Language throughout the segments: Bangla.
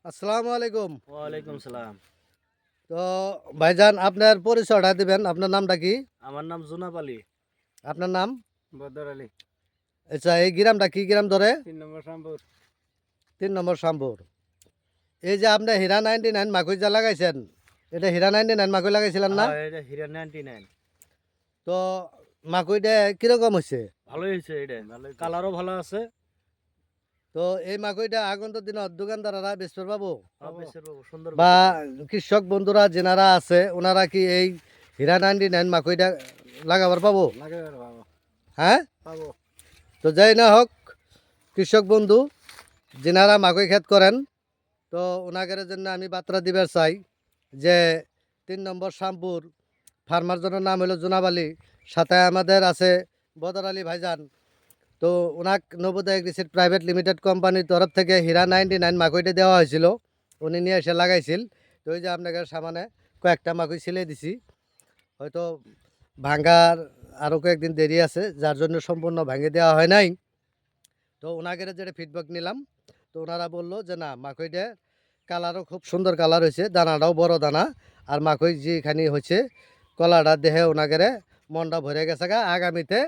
আসসালামু আলাইকুম। ওয়ালাইকুম সালাম। তো ভাইজান আপনার পরিচয়টা দিবেন। আপনার নামটা কি? আমার নাম জুনাব আলী। আপনার নাম? বদর আলী। আচ্ছা, এই গ্রামটা কি গ্রাম ধরে? 3 নম্বর শামপুর। 3 নম্বর শামপুর। এই যে আপনি হীরা 99 মাকই যা লাগাইছেন, এটা হীরা 99 মাকই লাগাইছিলেন না? হ্যাঁ, এটা হিরা 99। তো মাকইটা কিরকম হয়েছে? ভালোই হয়েছে এটা। কালারও ভালো আছে। তো এই মাকইটা আগন্তুক দিনত দোকানদাররা বেচতে পাবো? বেশের বাবু সুন্দর বা বেচে কৃষক বন্ধুরা যেনারা আছে ওনারা কি এই হীরা 99 মাকইটা লাগাবার পাবো? লাগাবার বাবা। হ্যাঁ? পাবো। তো যাই না হোক, কৃষক বন্ধু যেনারা মাকই ক্ষেত করেন, তো ওনাদের জন্য আমি বার্তা দিবার চাই যে 3 নম্বর শামপুর ফার্মার জনের নাম হলো জুনাব আলী, সাথে আমাদের আছে বদর আলী ভাইজান। তো ওনাক নবোদয় এগ্রিসিড প্রাইভেট লিমিটেড কোম্পানির তরফ থেকে হীরা 99 মাকইটা দেওয়া হয়েছিল, উনি নিয়ে এসে লাগাইছিল। তো ওই যে আপনাদের সামনে কয়েকটা মাকই ছিলে দিছি, হয়তো ভাঙ্গার আরও কয়েকদিন দেরি আছে, যার জন্য সম্পূর্ণ ভাঙে দেওয়া হয় নাই। তো ওনাদের যেটা ফিডব্যাক নিলাম, তো ওনারা বললো যে না, মাকইটা কালারও খুব সুন্দর কালার হয়েছে, দানাটাও বড় দানা, আর মাকই যেখানে হয়েছে কলাটা দেহে ওনাকে মনটা ভরে গেছে গা। আগামীতে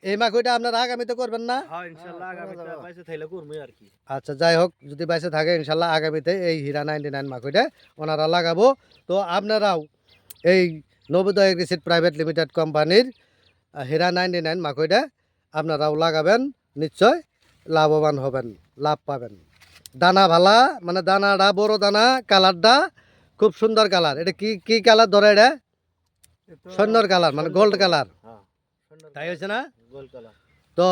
এই মাকইটা আপনারা আগামীতে করবেন না? হ্যাঁ, ইনশাআল্লাহ আগামীতে বাইসে থাইলে করবই আর কি। আচ্ছা, যাই হোক, যদি বাইসে থাকে ইনশাল্লাহ আগামীতে এই হীরা 99 মাকইটা ওনারা লাগাবো। তো আপনারাও এই নবোদয় এগ্রিসিড প্রাইভেট লিমিটেড কোম্পানির হীরা 99 মাকইটা আপনারাও লাগাবেন, নিশ্চয় লাভবান হবেন, লাভ পাবেন। দানা ভালা, মানে দানাটা বড় দানা, কালারটা খুব সুন্দর কালার। এটা কি কি কালার ধরে? এটা সৈন্যর কালার, মানে গোল্ড কালার, হ্যাঁ, সুন্দর তাই হয়েছে না? গোল কালার। তো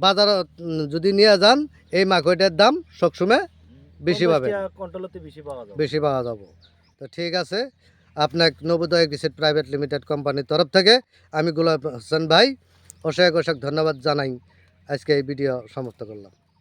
বাজারত যদি নিয়ে যান এই মাকইটার দাম সবসময় বেশি পাবে, কন্ট্রোলতে বেশি পাওয়া যাবে। বেশি পাওয়া যাব। তো ঠিক আছে, আপনাকে নবোদয় এগ্রিসিড প্রাইভেট লিমিটেড কোম্পানির তরফ থেকে আমি গোলাপ হোসেন ভাই অশেষ অশেষ ধন্যবাদ জানাই। আজকে এই ভিডিও সমাপ্ত করলাম।